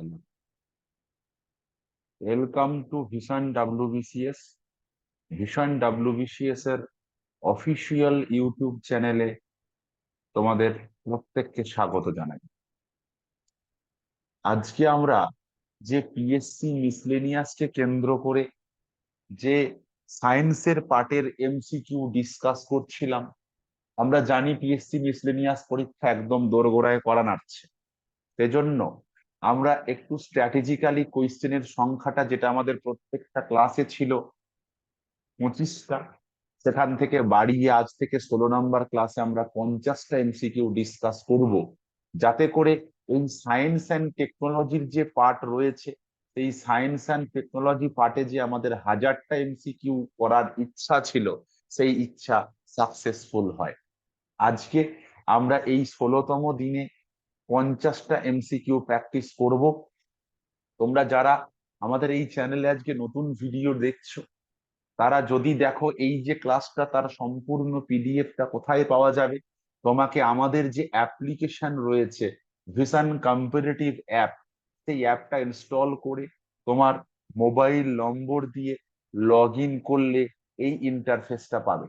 Hello. Welcome to vision WBCS. Vision WBCS এর official YouTube চ্যানেলে তোমাদের প্রত্যেককে স্বাগত জানাই। আজকে আমরা যে পিএসসি মিসলেনিয়াসকে কেন্দ্র করে যে সায়েন্সের পার্টের এমসিকিউ ডিসকাস করছিলাম, আমরা জানি পিএসসি মিসলেনিয়াস পরীক্ষা একদম দোরগোড়ায় করা নাড়ছে। সেজন্য আমরা একটু স্ট্র্যাটেজিক্যালি কোয়েশ্চেনের সংখ্যাটা, যেটা আমাদের প্রত্যেকটা ক্লাসে ছিল 25টা, সেখান থেকে বাড়িয়ে আজ থেকে 16 নম্বর ক্লাসে আমরা 50টা এমসিকিউ ডিসকাস করব, যাতে করে এই সায়েন্স অ্যান্ড টেকনোলজির যে পার্ট রয়েছে, সেই সায়েন্স অ্যান্ড টেকনোলজি পার্টে যে আমাদের 1000টা এমসিকিউ করার ইচ্ছা ছিল, সেই ইচ্ছা সাকসেসফুল হয়। আজকে আমরা এই 16তম দিনে 50টা এমসিকিউ প্র্যাকটিস করব। তোমরা যারা আমাদের এই চ্যানেলে আজকে নতুন ভিডিও দেখছো, তারা যদি দেখো এই যে ক্লাসটা, তার সম্পূর্ণ পিডিএফটা কোথায় পাওয়া যাবে, তোমাকে আমাদের যে অ্যাপ্লিকেশন রয়েছে ভিশন কম্পারেটিভ অ্যাপ, সেই অ্যাপটা ইনস্টল করে তোমার মোবাইল নম্বর দিয়ে লগ ইন করলে এই ইন্টারফেসটা পাবে।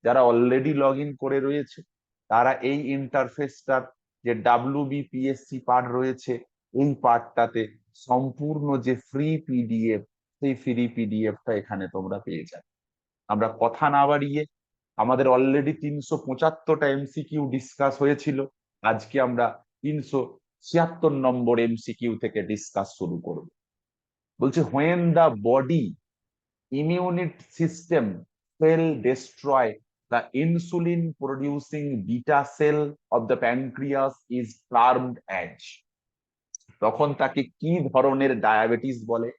যারা অলরেডি লগ ইন করে রয়েছে, তারা এই ইন্টারফেসটার যে ডাব্লিউবিপিএসসি পার্ট রয়েছে, এই পার্টটাতে সম্পূর্ণ যে ফ্রি পিডিএফ, সেই ফ্রি পিডিএফটা এখানে তোমরা পেয়ে যাবে। আমরা কথা না বাড়িয়ে, আমাদের অলরেডি 375টা এমসিকিউ ডিসকাস হয়েছিল, আজকে আমরা 376 নম্বর এমসিকিউ থেকে ডিসকাস শুরু করব। বলছে, when the body immune system cell destroy the insulin producing beta cell of the pancreas is termed as, তখন তাকে কি ধরনের ডায়াবেটিস বলে?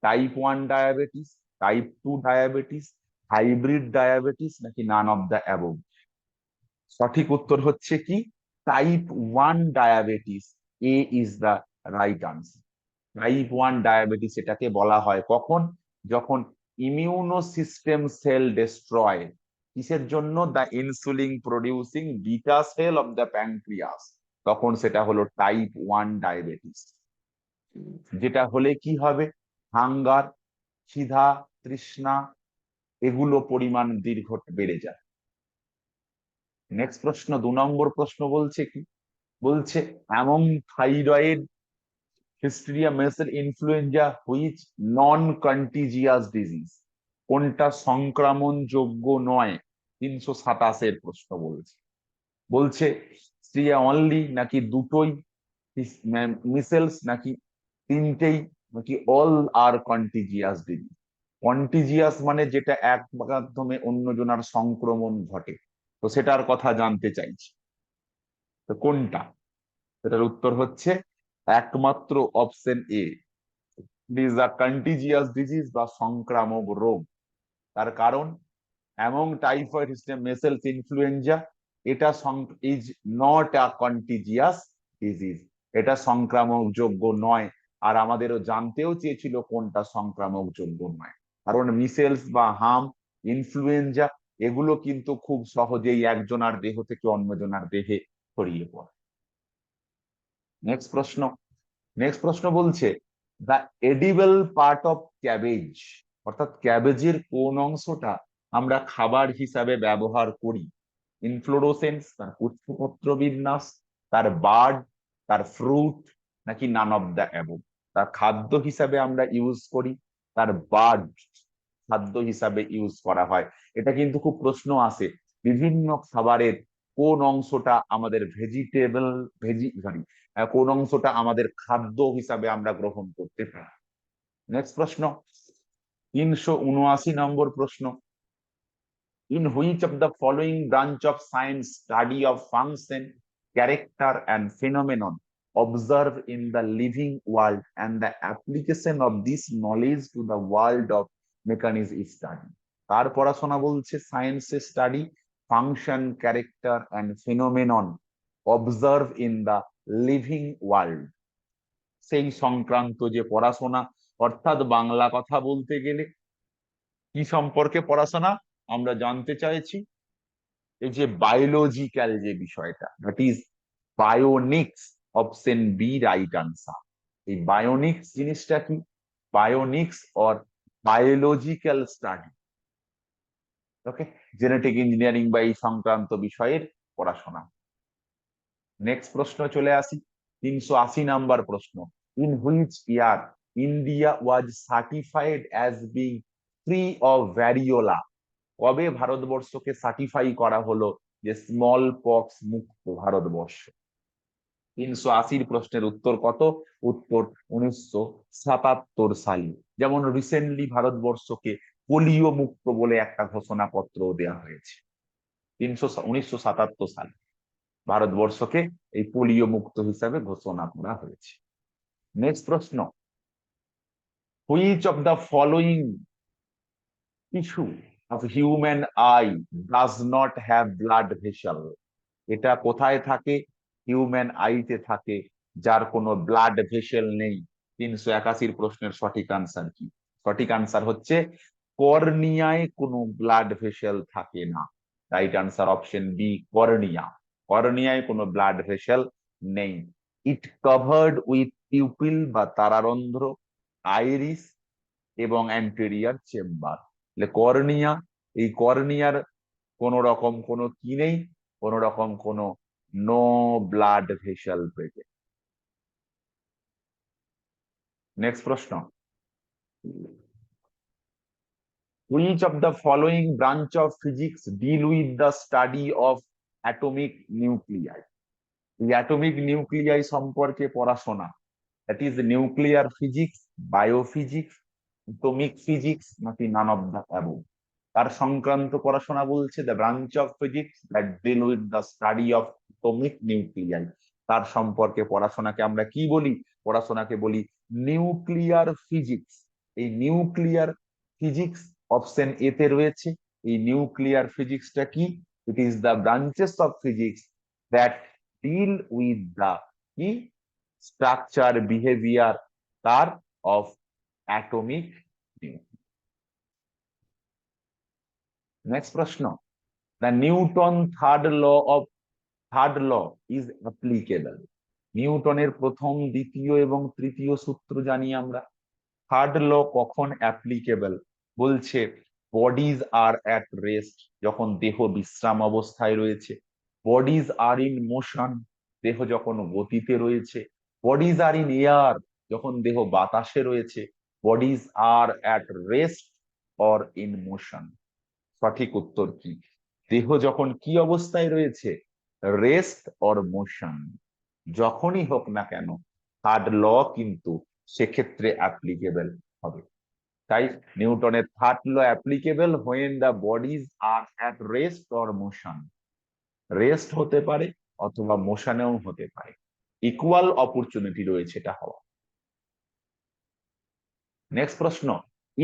Type 1 diabetes, type 2 diabetes, hybrid diabetes, নাকি নান অফ দ্য অ্যাবভ? সঠিক উত্তর হচ্ছে কি type 1 diabetes. A is the right answer. Type 1 diabetes এটাকে বলা হয় কখন? যখন ইমিউনো সিস্টেম সেল ডেস্ট্রয়, কিসের জন্য? The insulin producing beta sell of the pancreas, তখন সেটা হলো টাইপ 1 ডায়াবেটিস। যেটা হলে কি হবে? হাঙ্গার, খিদা, তৃষ্ণা, এগুলো পরিমাণ দীর্ঘ বেড়ে যায়। নেক্সট প্রশ্ন, 2 নম্বর প্রশ্ন বলছে কি? বলছে, among thyroid, hysteria, measles, influenza, which non contagious disease, কোনটা সংক্রমণযোগ্য নয়? 327 প্রশ্ন বলছে। বলছে স্ট্রিয়া অনলি, নাকি দুটোই, মিসেলস নাকি তিনটেই, নাকি অল আর কন্টিজিয়াস ডিজিজ? কন্টিজিয়াস মানে যেটা এক মাধ্যমে অন্যজনের সংক্রমণ ঘটে, তো সেটার কথা জানতে চাইছি। তো কোনটা? সেটার উত্তর হচ্ছে একমাত্র option A, this a contagious disease বা সংক্রামক রোগ। তার কারণ অ্যামং টাইফয়েড, মেসেলস, ইনফ্লুয়েঞ্জা, এটা is not a contagious disease, এটা সংক্রামক যোগ্য নয়। আর আমাদেরও জানতেও চেয়েছিল কোনটা সংক্রামক যোগ্য নয়, কারণ মিসেলস বা হাম, ইনফ্লুয়েঞ্জা, এগুলো কিন্তু খুব সহজেই একজনের দেহ থেকে অন্যজনের দেহে ছড়িয়ে পড়ে। নেক্সট প্রশ্ন, নেক্সট প্রশ্ন বলছে, the edible part of cabbage, অর্থাৎ ক্যাবেজের কোন অংশটা আমরা খাবার হিসাবে ব্যবহার করি? ইনফ্লোরোসেন্স, তার পুষ্পপত্র বিন্যাস, তার বার্ড, তার ফ্রুট, নাকি নান অফ দ্য অ্যাবভ? তার খাদ্য হিসাবে আমরা ইউজ করি, তার বার্ড খাদ্য হিসাবে ইউজ করা হয়। এটা কিন্তু খুব প্রশ্ন আসে, বিভিন্ন খাবারের কোন অংশটা আমাদের ভেজিটেবল, সরি, কোন অংশটা আমাদের খাদ্য হিসাবে আমরা গ্রহণ করতে পারি। নেক্সট প্রশ্ন, 379 নম্বর প্রশ্ন, in which of the following branch of science study of function, character and phenomenon observe in the living world and the application of this knowledge to the world of mechanism study? কার পড়াশোনা বলছে? সায়েন্সের study, function, character and phenomenon observe in the living world, সেই সংক্রান্ত যে পড়াশোনা। অর্থাৎ বাংলা কথা বলতে গেলে কি সম্পর্কে পড়াশোনা আমরা জানতে চাইছি? এই যে বায়োলজিক্যাল যে বিষয়টা, that is bionics, option B right answer. এই বায়োনিক্স জিনিসটা কি? Bionics or biological study. Okay, genetic engineering বা এই সংক্রান্ত বিষয়ের পড়াশোনা। নেক্সট প্রশ্ন চলে আসি, 380 নাম্বার প্রশ্ন। In which year India was certified as being free of variola? কবে ভারতবর্ষকে সার্টিফাই করা হলো যে স্মল পক্স মুক্ত ভারতবর্ষ? 380 প্রশ্নের উত্তর কত? উত্তর 1977 সালে। যেমন রিসেন্টলি ভারতবর্ষকে পোলিও মুক্ত বলে একটা ঘোষণাপত্র দেওয়া হয়েছে। 1977 সালে ভারতবর্ষকে এই পোলিও মুক্ত হিসাবে ঘোষণা করা হয়েছে। নেক্সট প্রশ্ন, which of the following tissue of human I does not have blood vessel? এটা কোথায় থাকে? হিউম্যান আইতে থাকে, যার কোনো ব্লাড ভেসেল নেই। 381 প্রশ্নের সঠিক আনসার কি? সঠিক আনসার হচ্ছে কর্নিয়ায় কোনো ব্লাড ভেসেল থাকে না। Right answer option B, cornea. কর্নিয়ায় কোনো ব্লাড ভেসেল নেই। ইট কভার্ড উইথ পিউপিল বা তারারন্ধ্র, আইরিস এবং অ্যান্টেরিয়ার চেম্বার। কর্নিয়া, এই কর্নিয়ার কোন রকম কোনো কি নেই, কোন রকম কোনো no blood vessel present. Next প্রশ্ন, which of the following branch of physics deal with the study of atomic nuclei? এই অ্যাটমিক নিউক্লিয়াই সম্পর্কে পড়াশোনা, that is nuclear physics, biophysics, atomic physics, নাকি নান অফ দ্য অ্যাবভ? তার সংক্রান্ত পড়াশোনা বলছে the branch of physics that deal with the study of atomic nuclei. তার সম্পর্কে পড়াশোনাকে আমরা কি বলি? পড়াশোনাকে বলি নিউক্লিয়ার ফিজিক্স। এই নিউক্লিয়ার ফিজিক্স অপশন এ তে রয়েছে। এই নিউক্লিয়ার ফিজিক্সটা কি? It is the branches of physics that deal with the কি স্ট্রাকচার বিহেভিয়ার তার অফ অ্যাটমিক। নেক্সট প্রশ্ন, the Newton third law is applicable? নিউটনের প্রথম, দ্বিতীয় এবং তৃতীয় সূত্র জানি আমরা। থার্ড ল কখন অ্যাপ্লিকেবল? বলছে বডিজ আর অ্যাট রেস্ট, যখন দেহ বিশ্রাম অবস্থায় রয়েছে। বডিজ আর ইন মোশন, দেহ যখন গতিতে রয়েছে। বডিজ আর ইন এয়ার, যখন দেহ বাতাসে রয়েছে। Bodies are at rest or in motion. সঠিক উত্তর কি? দেহ যখন কি অবস্থায় রয়েছে? Rest or motion. যখনই হোক না কেন থার্ড ল কিন্তু সেক্ষেত্রে অ্যাপ্লিকেবল হবে। তাই নিউটনের third law applicable when the bodies are at rest or motion. Rest হতে পারে অথবা মোশনেও হতে পারে, ইকুয়াল অপরচুনিটি রয়েছে এটা হওয়া। নেক্সট প্রশ্ন,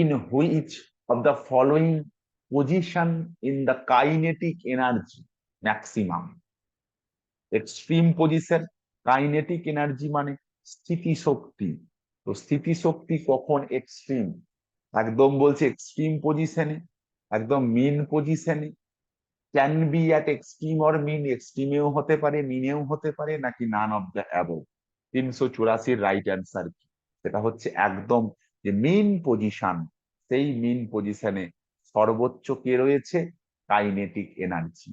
in which of the following position in the kinetic energy maximum? Extreme position, kinetic energy মানে স্থিতিশক্তি। তো স্থিতিশক্তি কখন এক্সট্রিম? একদম বলছে এক্সট্রিম পজিশনে, একদম মিন পজিশনে, can be at extreme or mean, এক্সট্রিমেও হতে পারে মিনেও হতে পারে, নাকি none of the above? 384 right answer কি? সেটা হচ্ছে একদম যে মিন পজিশন, সেই মিন পজিশনে সর্বোচ্চ কে রয়েছে? Kinetic energy.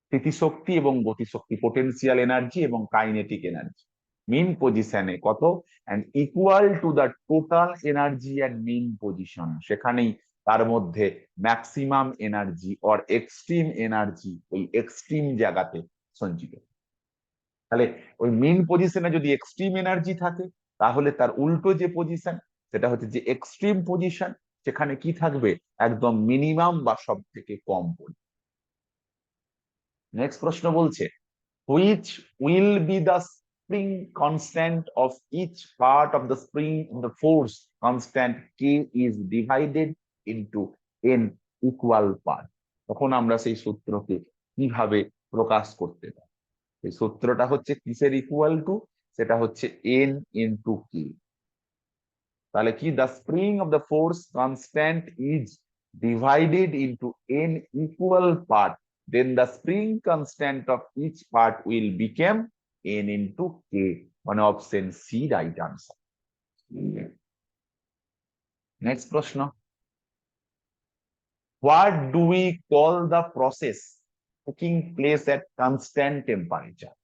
স্থিতিশক্তি এবং গতিশক্তি, পোটেনশিয়াল এনার্জি এবং কাইনেটিক এনার্জি মিন পজিশনে কত? And equal to the total energy at mean position. সেখানেই তার মধ্যে maximum energy or extreme energy ওই এক্সট্রিম জায়গাতে সঞ্চিত। তাহলে ওই মিন পজিশনে যদি এক্সট্রিম এনার্জি থাকে, তাহলে তার উল্টো যে পজিশন, সেটা হচ্ছে যে এক্সট্রিম পজিশন, সেখানে কি থাকবে? একদম মিনিমাম বা সব থেকে কম পরিমাণ। নেক্সট প্রশ্ন বলছে, which will be the spring constant of each part of the spring the force constant K is divided into n equal part? তখন আমরা সেই সূত্রকে কিভাবে প্রকাশ করতে পারি? এই সূত্রটা হচ্ছে কিসের ইকুয়াল টু? সেটা হচ্ছে n ইন্টু কে। তাহলে কি, the spring of the force constant is divided into n equal part, then the spring constant of each part will become n into k. মানে option C right answer. Next প্রশ্ন, what do we call the process taking place at constant temperature?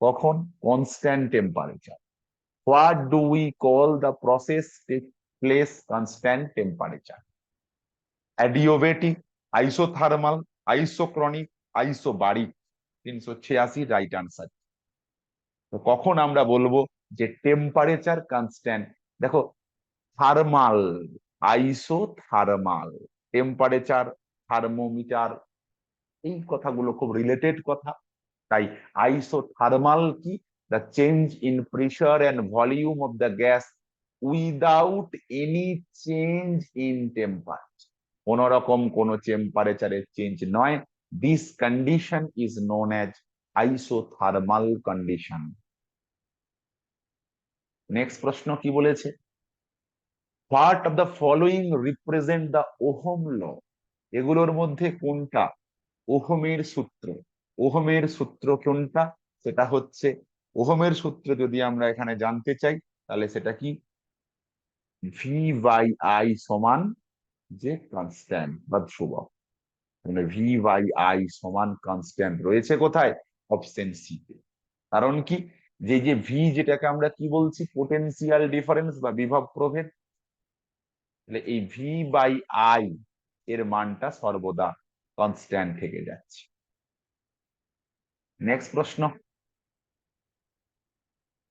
কখন constant temperature? What do we call the process take place constant temperature? Adiabatic, isothermal, isochronic, isobaric. 386 right answer. তো কখন আমরা বলবো যে temperature constant? দেখো, thermal, isothermal, temperature, thermometer, এই কথাগুলো খুব রিলেটেড কথা। তাই আইসোথার্মাল কি? The change in pressure and volume of the gas without any change in temperature, কোন রকম কোন টেম্পারেচারের চেঞ্জ নয়। This condition is known as isothermal condition. Next প্রশ্ন কি বলেছে, what of the following represent the Ohm law? এগুলোর মধ্যে কোনটা ওহমের সূত্র? ওহমের সূত্র কোনটা? সেটা হচ্ছে, ওহমের সূত্র যদি আমরা এখানে জানতে চাই তাহলে সেটা কি, ভি বাই আই সমান যে কনস্ট্যান্ট বা ধ্রুবক, মানে ভি বাই আই সমান কনস্ট্যান্ট রয়েছে কোথায়? অপশন সি তে। কারণ কি, যে যে ভি যেটাকে আমরা কি বলছি, পোটেনশিয়াল ডিফারেন্স বা বিভব প্রভেদ, তাহলে এই ভি বাই আই এর মানটা সর্বদা কনস্ট্যান্ট থেকে যাচ্ছে। নেক্সট প্রশ্ন,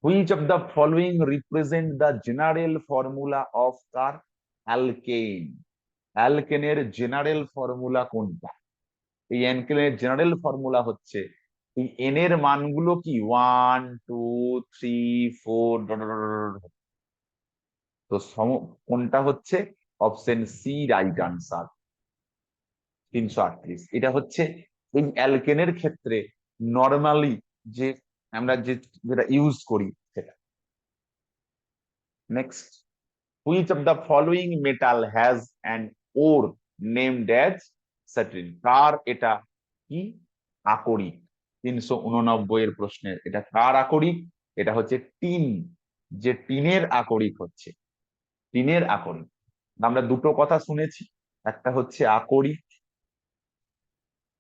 which of the following represent the general formula of কার অ্যালকেন? অ্যালকেনের জেনারেল ফর্মুলা কোনটা? এই অ্যালকেনের জেনারেল ফর্মুলা হচ্ছে, এই এন এর মানগুলো কি 1 2 3 4, তো কোনটা হচ্ছে? Option C right answer, 338। এটা হচ্ছে এই অ্যালকেনের ক্ষেত্রে নর্মালি যে আমরা যেটা ইউজ করি সেটা। Next, which of the following metal has an ore named as satin? কার এটা কি আকরিক? 389 এর প্রশ্নের এটা কার আকরিক? এটা হচ্ছে টিন, যে টিনের আকরিক হচ্ছে, টিনের আকরিক। আমরা দুটো কথা শুনেছি, একটা হচ্ছে আকরিক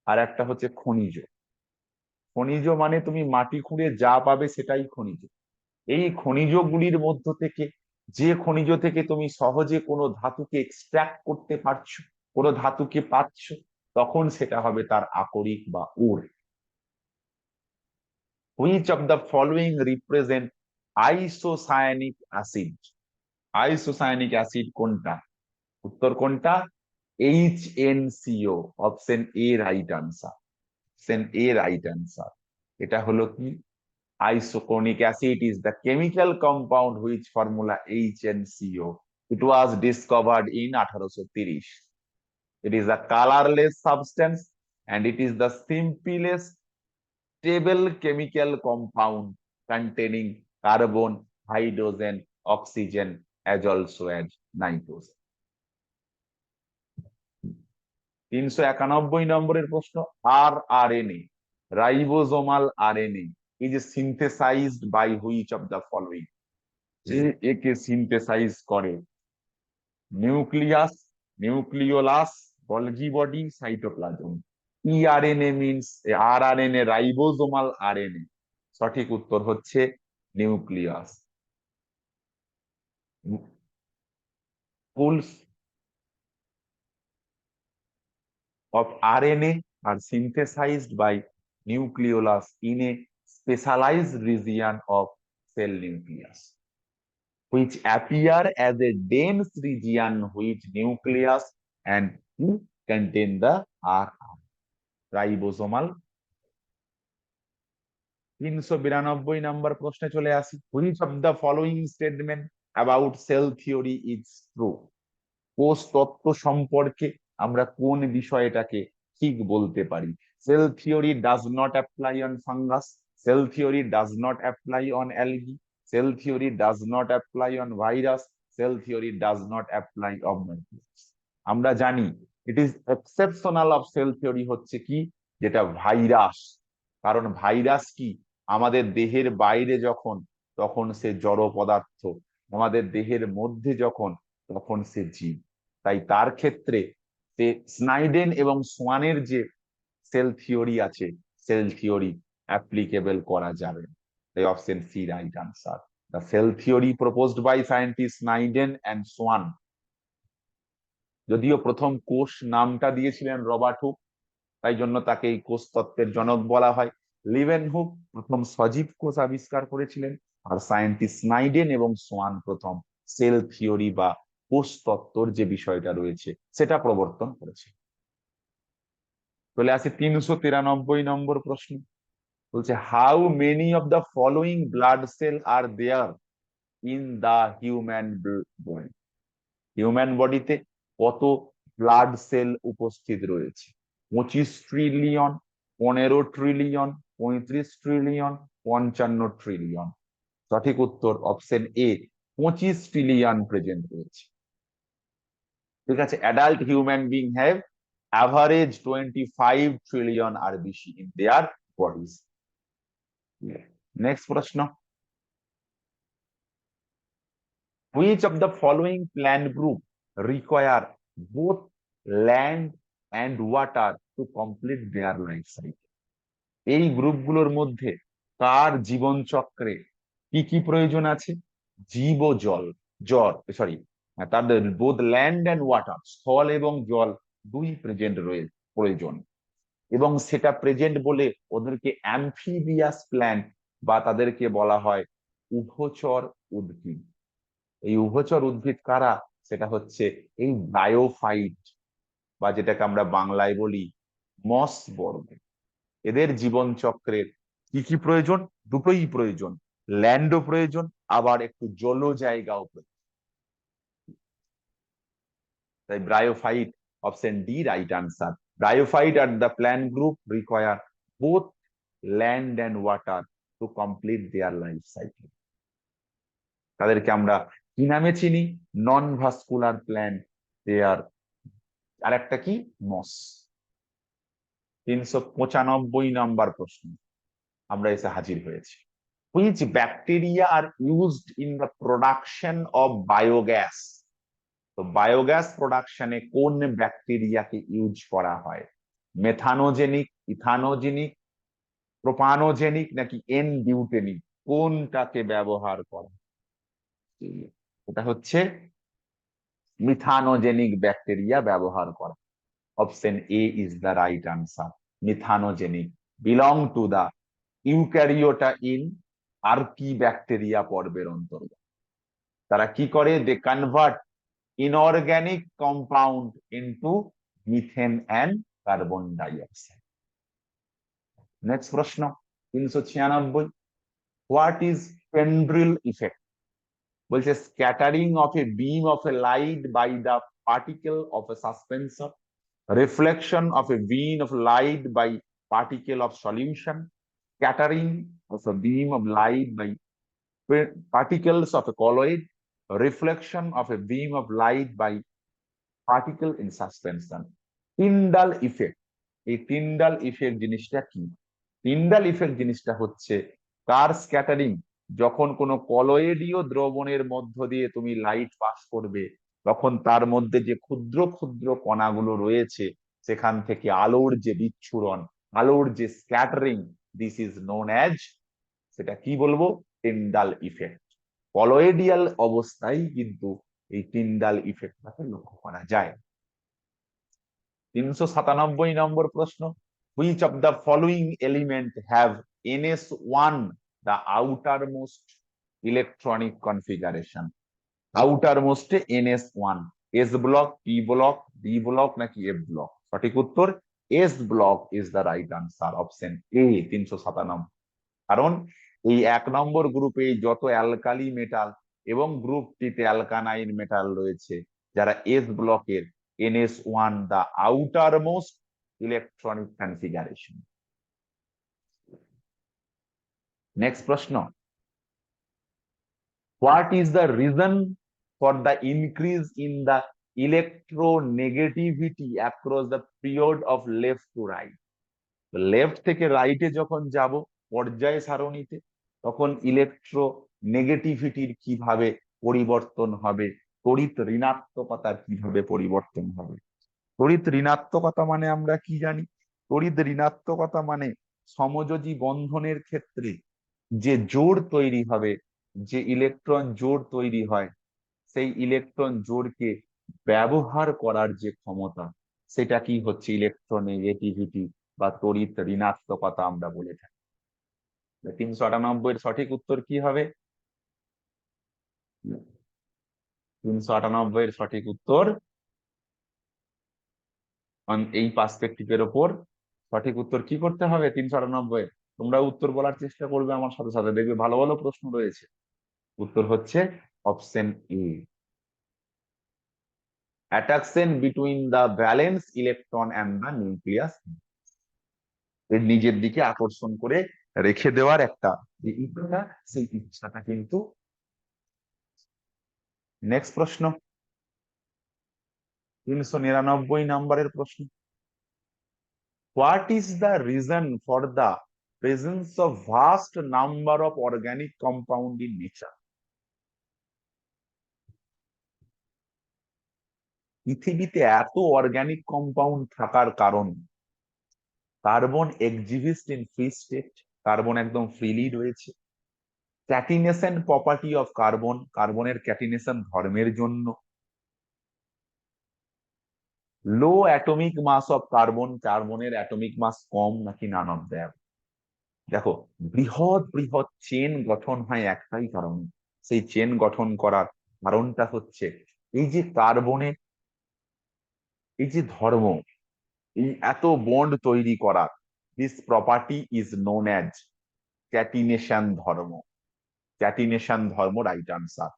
আর একটা হচ্ছে খনিজ। খনিজ মানে তুমি মাটি খুঁড়ে যা পাবে সেটাই খনিজ। এই খনিজগুলির মধ্য থেকে, যে খনিজ থেকে তুমি সহজে কোনো ধাতুকে এক্সট্রাক্ট করতে পারছো, কোনো ধাতুকে পাচ্ছ, তখন সেটা হবে তার আকরিক বা ore. Which of the following represent isocyanic acid? Isocyanic acid কোনটা? উত্তর কোনটা? HNCO, option A right answer, option A right answer. এটা হলো কি, isoconic acid is the chemical compound which formula HNCO. It was discovered in 1830. It is a colorless substance and it is the simplest stable chemical compound containing carbon, hydrogen, oxygen as also as nitrogen. 391 নম্বরের প্রশ্ন, rRNA, ribosomal RNA, is synthesized by which of the following? যে একে synthesize করে, nucleus, nucleolus, Golgi body, cytoplasm. ERNA means, rRNA ribosomal RNA, সঠিক উত্তর হচ্ছে nucleus. Pools of RNA are synthesized by nucleolus in a specialized region of cell nucleus, which appear as a dense region which nucleus and contain the RNA. Ribosomal. 392 নম্বর প্রশ্নে চলে আসি, which of the following statement about cell theory is true? কোষ তত্ত্ব সম্পর্কে আমরা কোন বিষয়টাকে ঠিক বলতে পারি? Cell theory does not apply on fungus, cell theory does not apply on algae, cell theory does not apply on virus, cell theory does not apply on, আমরা জানি it is exceptional of cell theory হচ্ছে কি, যেটা virus. কারণ virus কি, আমাদের দেহের বাইরে যখন তখন সে জড় পদার্থ, আমাদের দেহের মধ্যে যখন, তখন সে জীব। তাই তার ক্ষেত্রে স্নাইডেন এবং সোয়ানের যে সেল থিওরি আছে, সেল থিওরি অ্যাপ্লিকেবল করা যাবে। তাই option C right answer. The cell theory proposed by scientist Schleiden and Schwann. যদিও প্রথম কোষ নামটা দিয়েছিলেন রবার্ট হুক, তাই জন্য তাকে এই কোষ তত্ত্বের জনক বলা হয়। লিভেনহুক প্রথম সজীব কোষ আবিষ্কার করেছিলেন, আর সায়েন্টিস্ট স্নাইডেন এবং সোয়ান প্রথম সেল থিওরি বা কোষ তত্ত্বর যে বিষয়টা রয়েছে সেটা প্রবর্তন করেছে। চলে আসে 393 প্রশ্ন। বলছে how many of the following blood cell are there in the human body. Human বডিতে কত ব্লাড সেল উপস্থিত রয়েছে? 25 ট্রিলিয়ন, 15 ট্রিলিয়ন, 35 ট্রিলিয়ন, 55 ট্রিলিয়ন। সঠিক উত্তর অপশন এ, 25 ট্রিলিয়ন প্রেজেন্ট রয়েছে। ঠিক আছে, adult human being have average 25 trillion RBC in their bodies. Next প্রশ্ন, which of the following plant group require both land and water to complete their life cycle? এই গ্রুপগুলোর মধ্যে কার জীবন চক্রে কি কি প্রয়োজন আছে? জীব ও জল, সরি, তাদের বোধ ল্যান্ড অ্যান্ড ওয়াটার, স্থল এবং জল দুই প্রেজেন্ট রয়েছে প্রয়োজন। এবং সেটা প্রেজেন্ট বলে ওদেরকে অ্যামফিবিয়াস প্ল্যান্ট বা তাদেরকে বলা হয় উভচর উদ্ভিদ। এই উভচর উদ্ভিদ কারা? সেটা হচ্ছে এই ব্রায়োফাইট, বা যেটাকে আমরা বাংলায় বলি মস বর্গ। এদের জীবন চক্রের কি কি প্রয়োজন? দুটোই প্রয়োজন, ল্যান্ডও প্রয়োজন, আবার একটু জল জায়গাও প্রয়োজন। তাই bryophyte, option D right answer. Bryophyte are the plant group require both land and water to complete their life cycle. তাদেরকে আমরা কি নামে চিনি? নন ভাস্কুলার প্ল্যান্ট দেয়ার। আর একটা কি? মস। 395 প্রশ্ন আমরা এসে হাজির হয়েছি। Which bacteria are used in the production of biogas? তো বায়োগ্যাস প্রোডাকশনে কোন ব্যাকটেরিয়াকে ইউজ করা হয়? মেথানোজেনিক, ইথানোজেনিক, প্রোপানোজেনিক নাকি এন বিউটেনিক? কোনটাকে ব্যবহার করা? এটা হচ্ছে মিথানোজেনিক ব্যাকটেরিয়া ব্যবহার করা। Option A is the right answer. Methanogenic belong to the eukaryota in আর কি ব্যাকটেরিয়া পর্বের অন্তর্গত? তারা কি করে? They convert inorganic compound into methane and carbon dioxide. Next প্রশ্ন 396, হোয়াট ইজ পেন্ড্রিল ইফেক্ট? বলছে scattering of a beam of a light by the particle of a suspensor, reflection of a beam of light by particle of solution, scattering of a beam of light by particles of a colloid, reflection of a beam of light by particle in suspension. Tyndall effect, এই Tyndall effect জিনিসটা কি? Tyndall effect জিনিসটা হচ্ছে কার scattering, যখন কোনো কলয়েডীয় দ্রবণের মধ্য দিয়ে তুমি লাইট পাস করবে, তখন তার মধ্যে যে ক্ষুদ্র ক্ষুদ্র কণাগুলো রয়েছে সেখান থেকে আলোর যে বিচ্ছুরণ, আলোর যে scattering, this is known as, সেটা কি বলবো? Tyndall effect. কলয়েডিয়াল অবস্থায় কিন্তু এই টিন্ডাল ইফেক্টটাকে লক্ষ্য করা যায়। 397 প্রশ্ন, which of the following element have NS1 the outermost electronic configuration? outermost NS1, S block, P block, D block নাকি F block? সঠিক উত্তর S block is the right answer, option A 397। কারণ এই 1 নম্বর গ্রুপে যত অ্যালকালি মেটাল এবং group টিতে অ্যালকানাইন metal রয়েছে, যারা এস ব্লকের, NS1 the outermost electronic configuration. Next প্রশ্ন, what is the reason for the increase in the electronegativity across the period of left to right? Left থেকে রাইটে যখন যাব পর্যায় সারণীতে, তখন ইলেকট্রো নেগেটিভিটির কিভাবে পরিবর্তন হবে, তড়িৎ ঋণাত্মকতার কিভাবে পরিবর্তন হবে। তড়িৎ ঋণাত্মকতা মানে আমরা কি জানি? তড়িৎ ঋণাত্মকতা মানে সমযোজী বন্ধনের ক্ষেত্রে যে জোড় তৈরি হবে, যে ইলেকট্রন জোড় তৈরি হয়, সেই ইলেকট্রন জোড়কে ব্যবহার করার যে ক্ষমতা, সেটা কি হচ্ছে ইলেকট্রোনেগেটিভিটি বা তড়িৎ ঋণাত্মকতা আমরা বলে থাকি। 398 এর সঠিক উত্তর কি হবে? 398 এর সঠিক উত্তর এই পার্সপেক্টিভের ওপর সঠিক উত্তর কি করতে হবে? 398। তোমরা উত্তর বলার চেষ্টা করবে আমার সাথে সাথে, দেখবে ভালো ভালো প্রশ্ন রয়েছে। উত্তর হচ্ছে option A, attraction between the valence electron and the nucleus, এর নিজের দিকে আকর্ষণ করে রেখে দেওয়ার একটা যে ইচ্ছা, সেই ইচ্ছাটা কিন্তু। নেক্সট প্রশ্ন, 399 নম্বরের প্রশ্ন। What is the reason for the presence of vast number of organic compound in nature? পৃথিবীতে এত অর্গানিক কম্পাউন্ড থাকার কারণ, carbon exist in free state, carbon একদম ফ্রিলি রয়েছে। ক্যাটিনেশন প্রপার্টি অফ কার্বন, কার্বনের ক্যাটিনেশন ধর্মের জন্য। লো অ্যাটমিক মাস অফ কার্বন, কার্বনের অ্যাটমিক মাস কম, নাকি নান অফ দ্যাম। দেখো, বৃহৎ বৃহৎ চেন গঠন হয় একটাই কারণে, সেই চেন গঠন করার কারণটা হচ্ছে এই যে কার্বনের এই যে ধর্ম, এই এত বন্ড তৈরি করা, this property is known as catenation ধর্ম। ক্যাটিনেশন ধর্ম রাইট আনসার।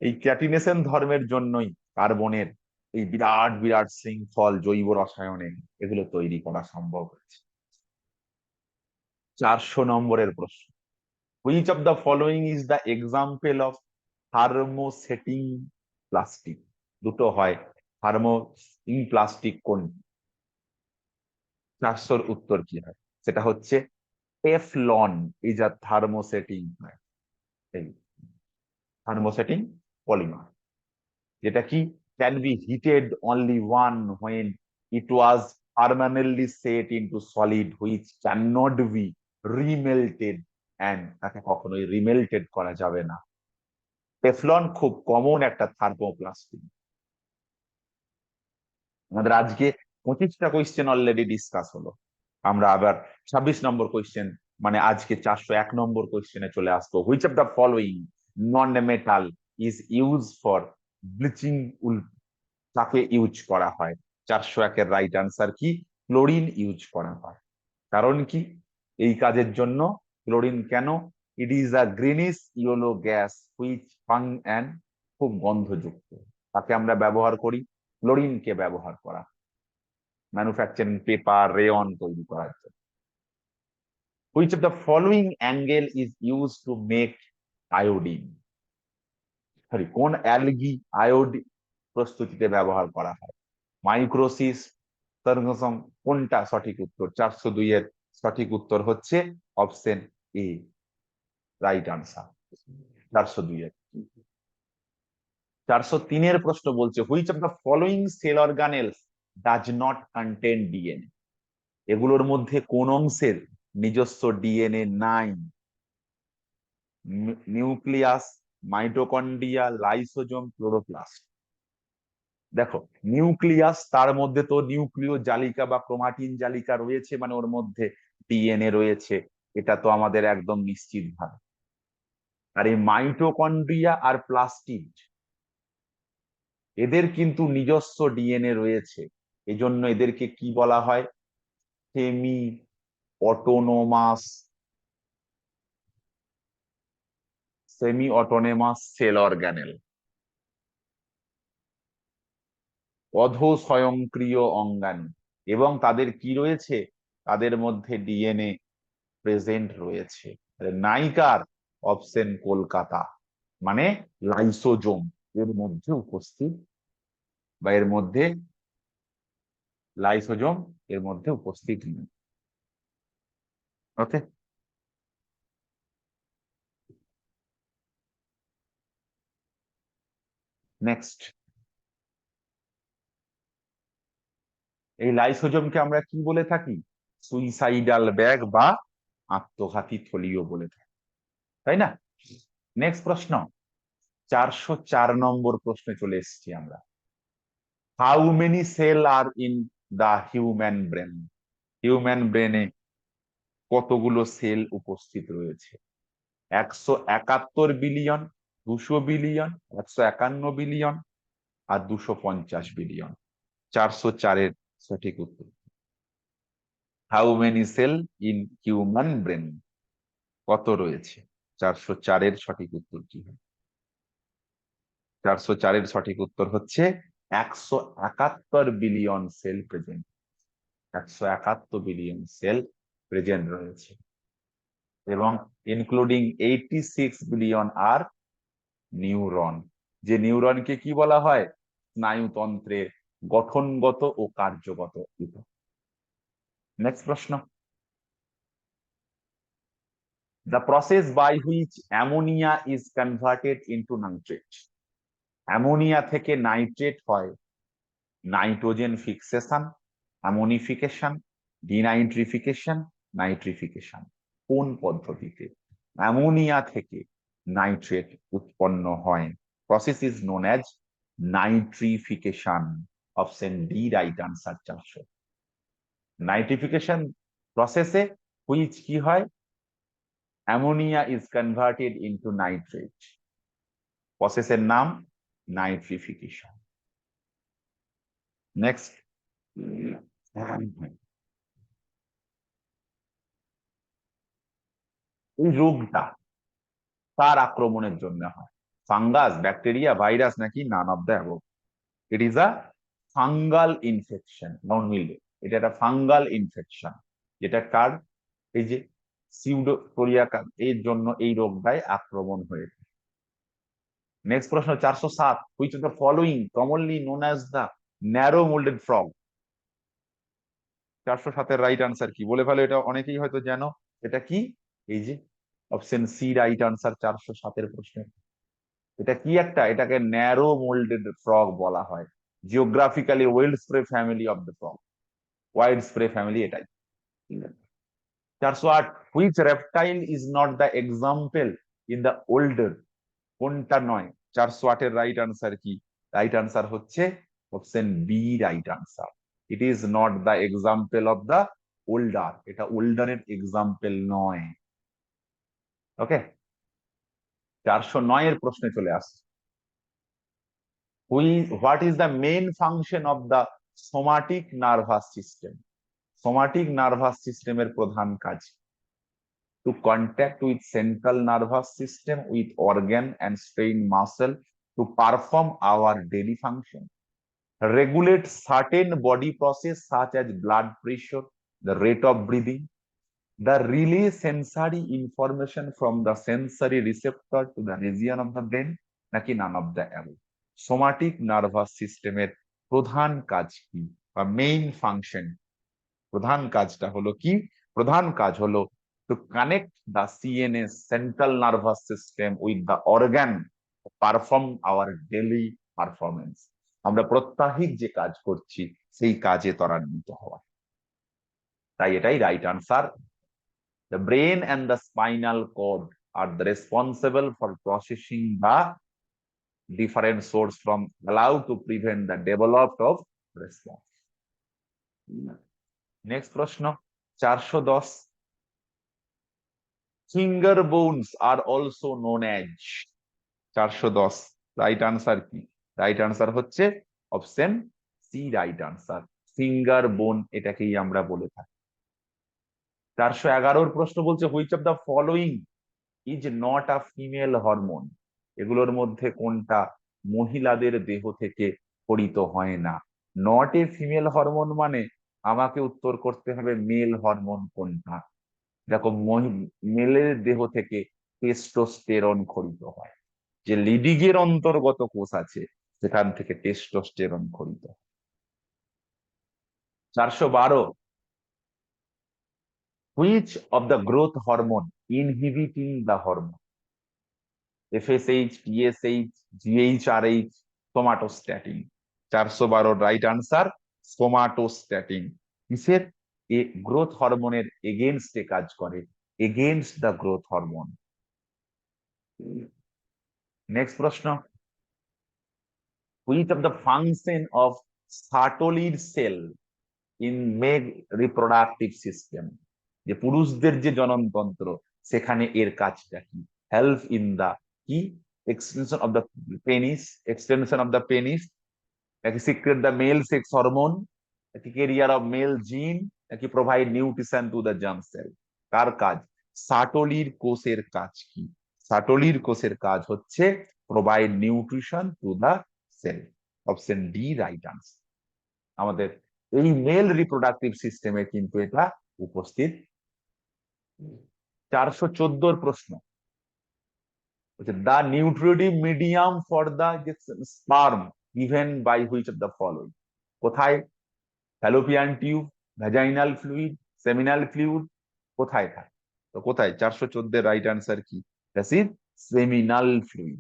এই ক্যাটিনেশন ধর্মের জন্যই কার্বনের এই বিরাট বিরাট শৃঙ্খল জৈব রসায়নে এগুলো তৈরি করা সম্ভব হয়েছে। 400 নম্বরের প্রশ্ন, which of the following is the example of thermosetting plastic? দুটো হয়, থার্মোসেটিং প্লাস্টিক কোন? 400-র উত্তর কি হয়? সেটা হচ্ছে টেফলন ইজ আ থার্মোসেটিং, এই থার্মোসেটিং পলিমার, যেটা কি can be heated only one when it was permanently set into solid which can not be remelted, and তাকে কখনোই রিমেল্টেড করা যাবে না। টেফলন খুব কমন একটা থার্মোপ্লাস্টিক। আমাদের আজকে 25টা কোয়েশ্চেন অলরেডি ডিসকাস হলো। আমরা আবার 26 নম্বর কোয়েশ্চেন, মানে আজকে 401 নম্বর কোয়েশ্চেনে চলে আসবো। Which of the following non metal is use for bleaching wool, তাকে ইউজ করা হয়? 401-এর রাইট আনসার কি? ক্লোরিন ইউজ করা হয়। কারণ কি এই কাজের জন্য? ক্লোরিন কেন? It is a greenish yellow gas which ফাং অ্যান্ড, খুব গন্ধযুক্ত, তাকে আমরা ব্যবহার করি, ক্লোরিনকে ব্যবহার করা ম্যানুফ্যাকচারিং পেপার রেয়ন তৈরি করার জন্য। Which of the following angle is use to make iodine? Sorry, কোন অ্যালগি আয়োডিন প্রস্তুতিতে ব্যবহার করা হয়? মাইক্রোসিস, সার্গসম, কোনটা সঠিক উত্তর? 402-এর সঠিক উত্তর হচ্ছে অপশন এ, রাইট আনসার। 402-এর 403-এর প্রশ্ন বলছে which of the following cell organelles does not contain DNA? এগুলোর মধ্যে কোন অংশের নিজস্ব ডিএনএ নাই? Nucleus, mitochondria, lysosome, chloroplast. দেখো, নিউক্লিয়াস, তার মধ্যে তো নিউক্লিয় জালিকা বা ক্রোমাটিন জালিকা রয়েছে, মানে ওর মধ্যে ডিএনএ রয়েছে, এটা তো আমাদের একদম নিশ্চিত ভাবে। আর এই মাইটোকন্ড্রিয়া আর প্লাস্টিড, এদের কিন্তু নিজস্ব ডিএনএ রয়েছে, এজন্য এদেরকে কি বলা হয়? সেমি অটোনোমাস, সেল অর্গানেল, অধ স্বয়ংক্রিয় অঙ্গাণু। এবং তাদের কি রয়েছে? তাদের মধ্যে ডিএনএ প্রেজেন্ট রয়েছে। নাইকার অপশন কলকাতা, মানে লাইসোজোম এর মধ্যে উপস্থিত, বা এর মধ্যে লাইসোজোম এর মধ্যে উপস্থিত নেই। ওকে, নেক্সট, এই লাইসোজোমকে আমরা কি বলে থাকি? সুইসাইডাল ব্যাগ বা আত্মঘাতী থলিও বলে থাকি, তাই না? নেক্সট প্রশ্ন, 404 নম্বর প্রশ্নে চলে এসেছি আমরা। How many cell are in the human brain? Human ব্রেনে কতগুলো সেল উপস্থিত রয়েছে? 171 বিলিয়ন, 200 বিলিয়ন, 151 বিলিয়ন আর 250 বিলিয়ন। 404-এর সঠিক উত্তর। How many cell in human brain, কত রয়েছে? 404-এর সঠিক উত্তর কি হবে? 404-এর সঠিক উত্তর হচ্ছে 171 billion cell present. 171 billion cell present রয়েছে, এবং ইনক্লুডিং 86 বিলিয়ন আর নিউরন। যে নিউরনকে কি বলা হয়? স্নায়ুতন্ত্রের গঠনগত ও কার্যগত উপাদান। নেক্সট প্রশ্ন, the process by which ammonia is converted into nitrate? Ammonia থেকে নাইট্রেট হয় nitrogen fixation, ammonification, denitrification, nitrification. কোন পদ্ধতিতে অ্যামোনিয়া থেকে নাইট্রেট উৎপন্ন হয়? Process is known as nitrification. Option D right answer. 400 nitrification প্রসেসে হুইচ কি হয়? Ammonia is converted into nitrate, প্রসেসের নাম নাইট্রিফিকেশন। নেক্সট, এই রোগটা কার আক্রমণের জন্য হয়? ফাঙ্গাস, ব্যাকটেরিয়া, ভাইরাস, নাকি none of the above? It is a fungal infection. Down মিলে এটা একটা ফাঙ্গাল ইনফেকশন, যেটা কার? এই যে সিউডোটোরিয়া, এর জন্য এই রোগটায় আক্রমণ হয়েছে। নেক্সট প্রশ্ন 407, which of the following commonly known as the narrow mouthed frog? 407-এর রাইট আনসার কি? বলে ফেলো, এটা অনেকেই হয়তো জানো। এটা কি? এই যে অপশন সি রাইট আনসার 407-এর প্রশ্ন। এটা কি একটা? এটাকে ন্যারো মোল্ডেড ফ্রগ বলা হয়। Geographically wild spray family of the frog, wild spray family এটাই। 408, which reptile is not the example in the older? কোনটা নয়? 408-এর রাইট আনসার কি? রাইট আনসার হচ্ছে option B right answer. It is not the example of the older, এটা ওল্ডারের এক্সাম্পল নয়। ওকে, 409-এর প্রশ্নে চলে আসছে। What is the main function of the somatic nervous system? Somatic nervous সিস্টেমের প্রধান কাজ? Two contact with central nervous system with organ and strain muscle to perform our daily function, regulate certain body process such as blood pressure, the rate of breathing, the relay sensory information from the sensory receptor to the region of the brain, নাকি none of the above? Somatic nervous সিস্টেমের প্রধান কাজ কি, বা main function? প্রধান কাজটা হলো কি? প্রধান কাজ হলো to connect the CNS, central nervous system, with the organ, perform our daily performance. আমরা প্রত্যাহিক যে কাজ করছি সেই কাজে ত্বরান্বিত হওয়া। তাই এটাই right answer. The brain and the spinal cord are the responsible for processing the different source from allowed to prevent the development of response. Next প্রশ্ন 410, finger bones are also known as? 410 right answer কি? Right answer হচ্ছে option C right answer, finger bone এটাকেই আমরা বলে থাকি। 411-র প্রশ্ন বলছে, which of the following is not a female hormone? এগুলোর মধ্যে কোনটা মহিলাদের দেহ থেকে পরিত হয় না? নট এ ফিমেল হরমোন মানে আমাকে উত্তর করতে হবে মেল হরমোন কোনটা। দেখো, মেলের দেহ থেকে টেস্টোস্টেরন খরিত হয়, যে লিডিগের অন্তর্গত কোষ আছে সেখান থেকে টেস্টোস্টেরন খরিত হয়। 412, which of the growth hormone inhibiting the hormone? FSH, TSH, GHRH, somatostatin. 412 right answer somatostatin. কিসের? এ গ্রোথ হরমোনের এগেনস্টে কাজ করে, against the growth hormone. Next প্রশ্ন, which of the function of সার্টোলির cell in male reproductive system, যে পুরুষদের যে জননতন্ত্র সেখানে এর কাজটা কি? হেল্প ইন দা কি? Extension of the penis, extension of the penis, নাকি secrete the male sex hormone, নাকি ক্যারিয়ার অফ মেল জিন, নাকি provide nutrition to the germ cell? কার কাজ? সার্টোলির কোষের কাজ কি? সার্টোলির কোষের কাজ হচ্ছে provide nutrition to the cell. Option D right answer. আমাদের এই মেল রিপ্রোডাক্টিভ সিস্টেমে কিন্তু এটা উপস্থিত। 414 প্রশ্ন, the nutritive medium for the sperm given by which of the following? কোথায়? Fallopian tube, vaginal fluid, seminal fluid, কোথায় থাকে? তো কোথায়? 414 রাইট আনসার কি? That is seminal fluid,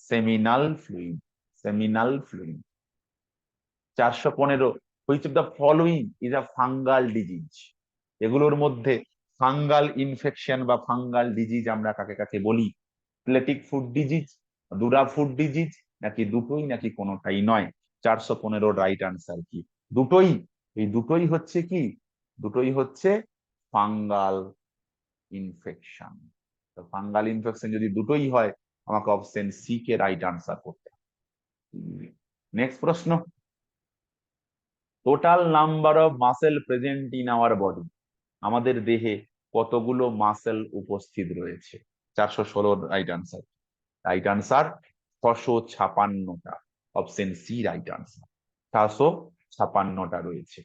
seminal fluid, seminal fluid. 415 which of the following is a fungal disease? এগুলোর মধ্যে fungal infection বা fungal disease আমরা কাকে কাকে বলি? প্লেটিক ফুড ডিজিজ, দুরা ফুড ডিজিজ, নাকি দুটোই, নাকি কোনোটাই নয়? 415 রাইট আনসার কি? দুটোই। এই দুটোই হচ্ছে কি? দুটোই হচ্ছে ফাঙ্গাল ইনফেকশন। তো ফাঙ্গাল ইনফেকশন যদি দুটোই হয়, আমাকে অপশন সি কে রাইট আনসার করতে হবে। নেক্সট প্রশ্ন, total number of muscle present in our body, আমাদের দেহে কতগুলো মাসেল উপস্থিত রয়েছে? 416 রাইট আনসার। রাইট আনসার 656টা। Option C right answer. 456টা রয়েছে।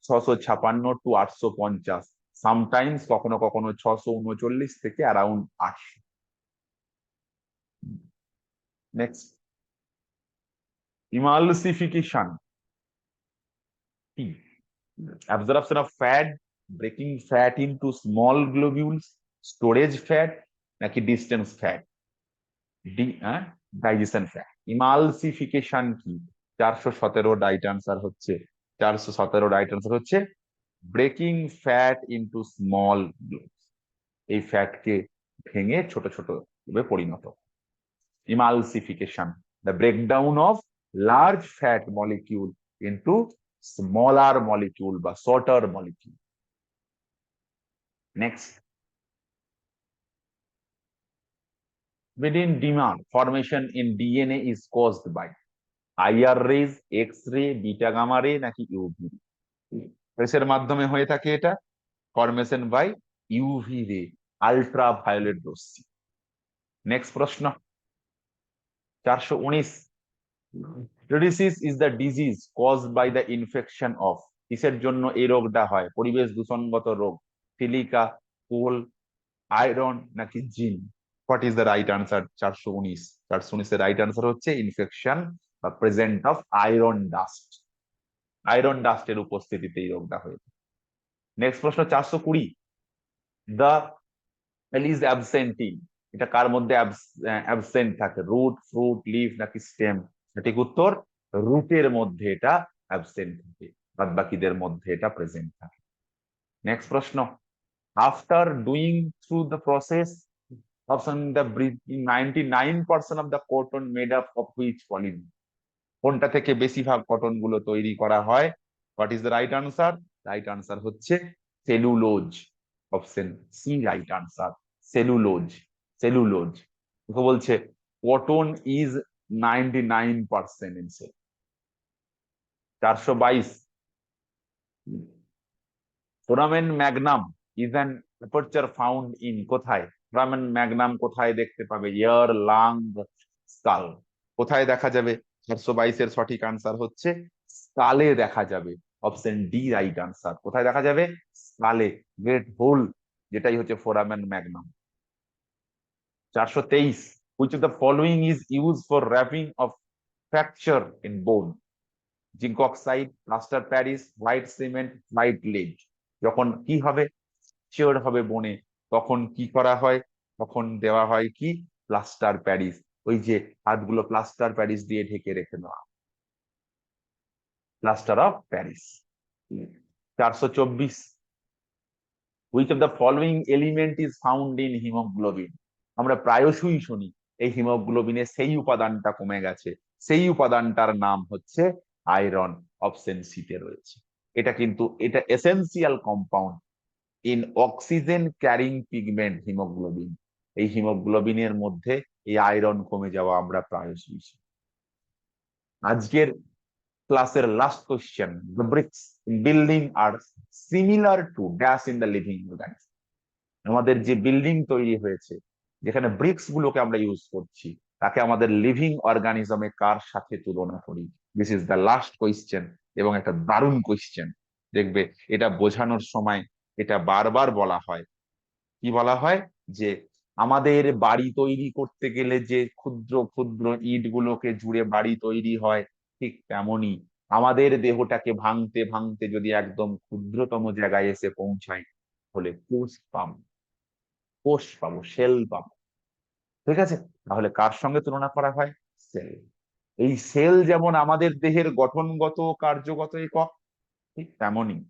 656 টু 850, সামটাইমস কখনো কখনো 639 থেকে অ্যারাউন্ড 800। নেক্সট, ইমালসিফিকেশন কি? Absorption of fat, breaking fat into small globules, storage fat, নাকি distance fat? Digestion fat. Emulsification কি? 417 রাইট আনসার হচ্ছে, 417 রাইট আনসার হচ্ছে breaking fat into small globes, এই ফ্যাটকে ভেঙে ছোট ছোট ভাবে পরিণত। Emulsification, the breakdown of large fat molecule into smaller molecule বা shorter molecule. Next, within demand formation in DNA is caused by IR rays, X-ray, beta gamma ray, নাকি UV রেসের মাধ্যমে হয়ে থাকে এটা? Formation by UV ray, ultraviolet রশ্মি। Next প্রশ্ন, 419, রেডিসিস is the disease caused by the infection of, কিসের জন্য এই রোগটা হয়? পরিবেশ দূষণগত রোগ, সিলিকা, কোল, আয়রন, নাকি জিন? What is the right answer? 419, 419 এর রাইট আনসার হচ্ছে ইনফেকশন বা present of iron dust, iron ডাস্টের উপস্থিতিতে এই রোগটা হয়েছে। নেক্সট প্রশ্ন, 420, দ্য লিজ অ্যাবসেন্টিং, এটা কার মধ্যে অ্যাবসেন্ট থাকে? রুট, ফ্রুট, লিফ, নাকি স্টেম? সঠিক উত্তর, রুটের মধ্যে এটা অ্যাবসেন্ট থাকে, বাদ বাকিদের মধ্যে এটা প্রেজেন্ট থাকে। নেক্সট প্রশ্ন, after doing through the process, option the 99% of the cotton made up of which pollen, কোনটা থেকে বেশিরভাগ কটন গুলো তৈরি করা হয়? What is the right answer? Right answer হচ্ছে cellulose. Option C right answer, cellulose, cellulose. বলছে cotton is 99% in cell. 422, foramen magnum is an aperture found in, কোথায়? ফোরামেন ম্যাগনাম কোথায় দেখতে পাবে? ইয়ার, লাং, স্কাল, কোথায় দেখা যাবে? 422 এর সঠিক আনসার হচ্ছে স্কালে দেখা যাবে। Option D right answer. কোথায় দেখা যাবে? স্কালে, গ্রেট হোল, যেটাই হচ্ছে foramen Magnum. 423, which of the following is used for wrapping of fracture in bone? Zinc oxide, plaster Paris, white cement, white lead. যখন কি হবে? ফ্র্যাকচার হবে বনে, তখন কি করা হয়? তখন দেওয়া হয় কি? Plaster Paris. ওই যে হাতগুলো প্লাস্টার প্যারিস দিয়ে ঢেকে রেখে দেওয়া, plaster of Paris. 424, which of the following element is found in haemoglobin. আমরা প্রায়শই শুনি এই হিমোগ্লোবিনের সেই উপাদানটা কমে গেছে, সেই উপাদানটার নাম হচ্ছে আয়রন। অপশন সিতে রয়েছে। এটা কিন্তু এটা essential compound in oxygen carrying pigment haemoglobin. এই হিমোগ্লোবিনের মধ্যে এই আয়রন কমে যাওয়া আমরা প্রায়শই শুনি। আজকের ক্লাসের last question, the bricks building are similar to dash in the living organism. আমাদের যে বিল্ডিং তৈরি হয়েছে, যেখানে ব্রিক্স গুলোকে আমরা ইউজ করছি, তাকে আমাদের লিভিং অর্গানিজমে কার সাথে তুলনা করি? This is the last question, এবং একটা দারুণ কোয়েশ্চেন। দেখবে এটা বোঝানোর সময় এটা বারবার বলা হয়। কি বলা হয়? যে আমাদের বাড়ি তৈরি করতে গেলে যে ক্ষুদ্র ক্ষুদ্র ইট গুলোকে জুড়ে বাড়ি তৈরি হয়, ঠিক তেমনই আমাদের দেহটাকে ভাঙতে ভাঙতে যদি একদম ক্ষুদ্রতম জায়গায় এসে পৌঁছায়, হলে কোষ পাবো, কোষ পাবো, সেল পাবো। ঠিক আছে? তাহলে কার সঙ্গে তুলনা করা হয়? সেল। এই সেল যেমন আমাদের দেহের গঠনগত কার্যগত একক, ঠিক তেমনই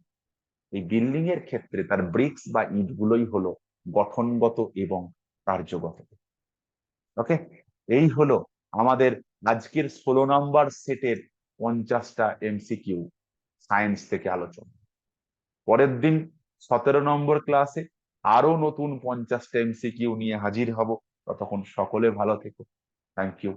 এই বিল্ডিং এর ক্ষেত্রে তার ব্রিক্স বা ইট গুলোই হলো গঠনগত এবং কার্যগত। ওকে, এই হলো আমাদের আজকের 16 নম্বর সেটের 50টা এমসিকিউ সায়েন্স থেকে আলোচনা। পরের দিন 17 নম্বর ক্লাসে আরো নতুন 50টা এমসিকিউ নিয়ে হাজির হব। ততক্ষণ সকলে ভালো থেকো। Thank you.